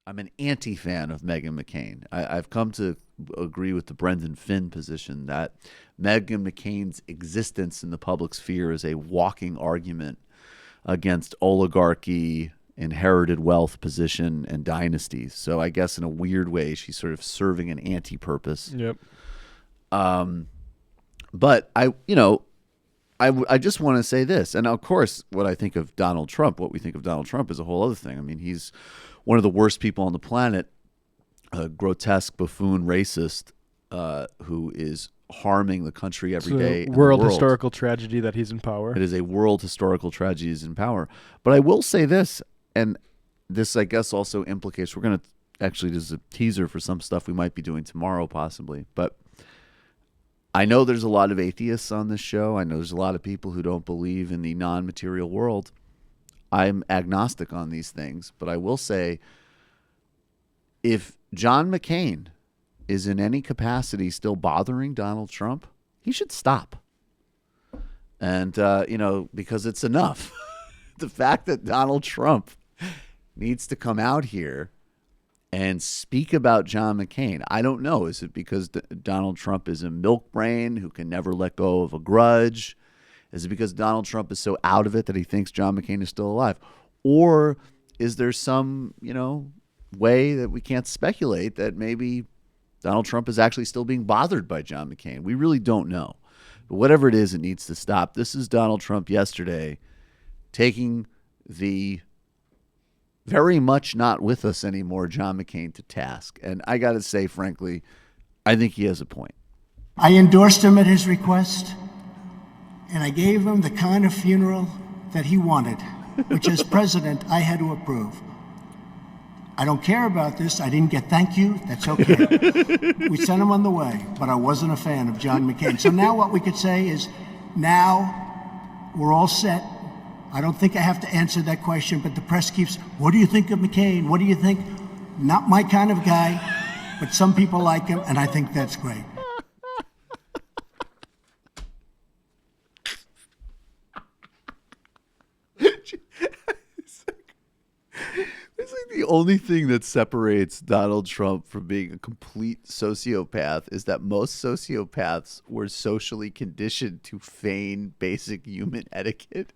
I'm an anti-fan of Meghan McCain. I've come to agree with the Brendan Finn position that Meghan McCain's existence in the public sphere is a walking argument against oligarchy, inherited wealth position, and dynasties. So I guess in a weird way, she's sort of serving an anti-purpose. Yep. But I just want to say this, and of course, what I think of Donald Trump, what we think of Donald Trump is a whole other thing. I mean, he's one of the worst people on the planet, a grotesque buffoon racist who is harming the country every day. World historical tragedy that he's in power. It is a world historical tragedy he's in power. But I will say this, and this I guess also implicates, we're going to actually, this is a teaser for some stuff we might be doing tomorrow possibly, but I know there's a lot of atheists on this show. I know there's a lot of people who don't believe in the non-material world. I'm agnostic on these things, but I will say if John McCain is in any capacity still bothering Donald Trump, he should stop. And, because it's enough. The fact that Donald Trump needs to come out here and speak about John McCain. I don't know. Is it because Donald Trump is a milk brain who can never let go of a grudge? Is it because Donald Trump is so out of it that he thinks John McCain is still alive? Or is there some, way that we can't speculate that maybe Donald Trump is actually still being bothered by John McCain? We really don't know. But whatever it is, it needs to stop. This is Donald Trump yesterday taking the very much not with us anymore John McCain to task. And I got to say, frankly, I think he has a point. I endorsed him at his request, and I gave him the kind of funeral that he wanted, which as president, I had to approve. I don't care about this. I didn't get thank you. That's okay. We sent him on the way, but I wasn't a fan of John McCain. So now what we could say is, now we're all set. I don't think I have to answer that question, but the press keeps, what do you think of McCain? What do you think? Not my kind of guy, but some people like him, and I think that's great. It's like the only thing that separates Donald Trump from being a complete sociopath is that most sociopaths were socially conditioned to feign basic human etiquette.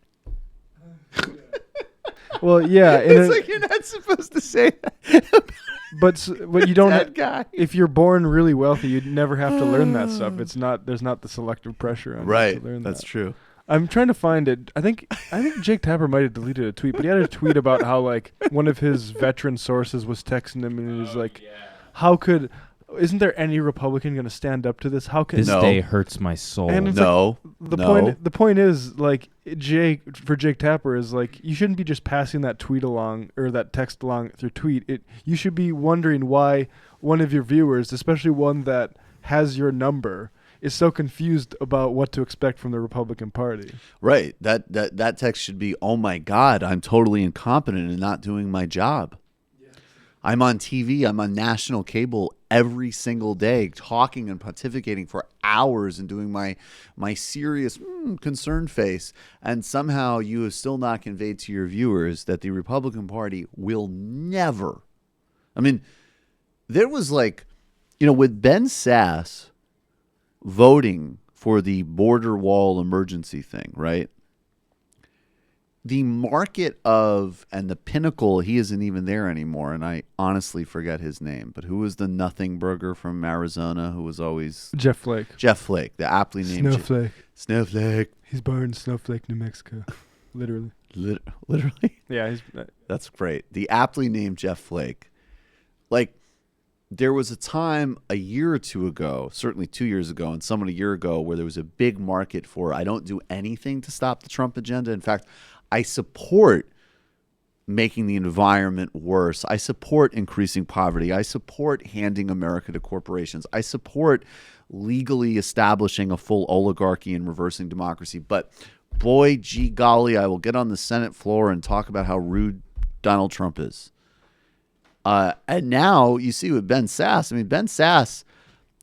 Well, yeah. It's like you're not supposed to say that. But you don't. That guy. If you're born really wealthy, you'd never have to learn that stuff. It's not. There's not the selective pressure on you to learn that. That's true. I'm trying to find it. I think Jake Tapper might have deleted a tweet, but he had a tweet about how like one of his veteran sources was texting him and he was like, "How could? Isn't there any Republican going to stand up to this? How can this day hurts my soul?" And it's the point is like Jake Tapper is like, you shouldn't be just passing that tweet along or that text along through tweet. You should be wondering why one of your viewers, especially one that has your number, is so confused about what to expect from the Republican Party. Right. That text should be, "Oh my God, I'm totally incompetent and not doing my job. I'm on TV, I'm on national cable every single day talking and pontificating for hours and doing my serious concerned face, and somehow you have still not conveyed to your viewers that the Republican Party will never." I mean, there was like, with Ben Sass voting for the border wall emergency thing, right? The market and the pinnacle, he isn't even there anymore, and I honestly forget his name, but who was the nothing burger from Arizona who was always... Jeff Flake, the aptly named... Snowflake. Snowflake. He's born in Snowflake, New Mexico. Literally. Literally? Yeah. That's great. The aptly named Jeff Flake. Like, there was a time a year or two ago, certainly 2 years ago, and somewhat a year ago, where there was a big market for, I don't do anything to stop the Trump agenda. In fact, I support making the environment worse. I support increasing poverty. I support handing America to corporations. I support legally establishing a full oligarchy and reversing democracy. But boy, gee golly, I will get on the Senate floor and talk about how rude Donald Trump is. And now you see with Ben Sass, Ben Sass,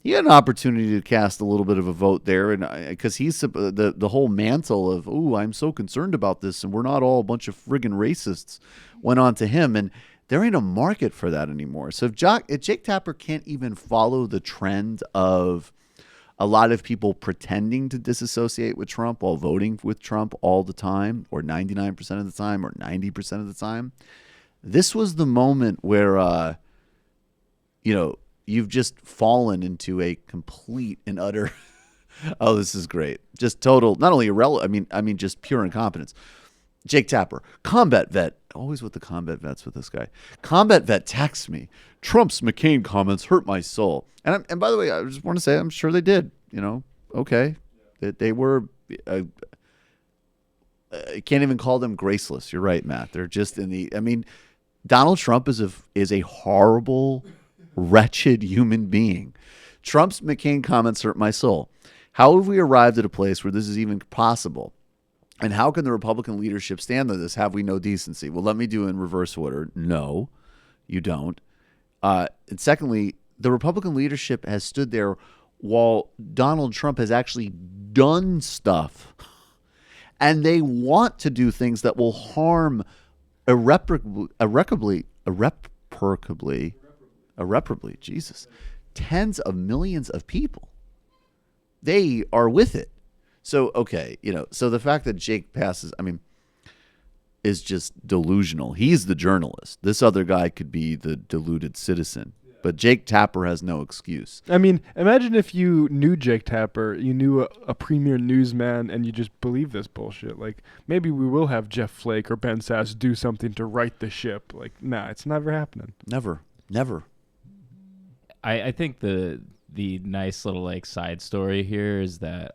he had an opportunity to cast a little bit of a vote there, and because he's the whole mantle of, I'm so concerned about this, and we're not all a bunch of friggin' racists, went on to him. And there ain't a market for that anymore. So if Jake Tapper can't even follow the trend of a lot of people pretending to disassociate with Trump while voting with Trump all the time, or 99% of the time, or 90% of the time, this was the moment where, you've just fallen into a complete and utter, oh, this is great. Just total, not only irrelevant, I mean, just pure incompetence. Jake Tapper, combat vet. Always with the combat vets with this guy. Combat vet texts me. Trump's McCain comments hurt my soul. And by the way, I just want to say, I'm sure they did. Okay. They were, I can't even call them graceless. You're right, Matt. They're just Donald Trump is a horrible, wretched human being. Trump's McCain comments hurt my soul. How have we arrived at a place where this is even possible? And how can the Republican leadership stand on this? Have we no decency? Well, let me do in reverse order. No, you don't. And secondly, the Republican leadership has stood there while Donald Trump has actually done stuff. And they want to do things that will harm irreparably, Jesus, tens of millions of people. They are with it. So, okay, so the fact that Jake passes, is just delusional. He's the journalist. This other guy could be the deluded citizen. But Jake Tapper has no excuse. Imagine if you knew Jake Tapper, you knew a premier newsman, and you just believe this bullshit. Like, maybe we will have Jeff Flake or Ben Sass do something to right the ship. Like, nah, it's never happening. Never. I think the nice little side story here is that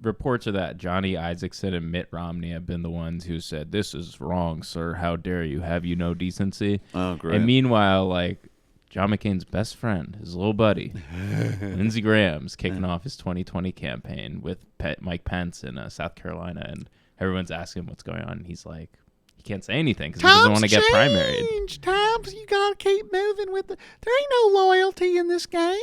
reports are that Johnny Isakson and Mitt Romney have been the ones who said, "This is wrong, sir. How dare you? Have you no decency?" Oh, great. And meanwhile, John McCain's best friend, his little buddy, Lindsey Graham's kicking off his 2020 campaign with Mike Pence in South Carolina, and everyone's asking him what's going on. And he's like, he can't say anything because he doesn't want to get primaried. Times, you gotta keep moving with there ain't no loyalty in this game.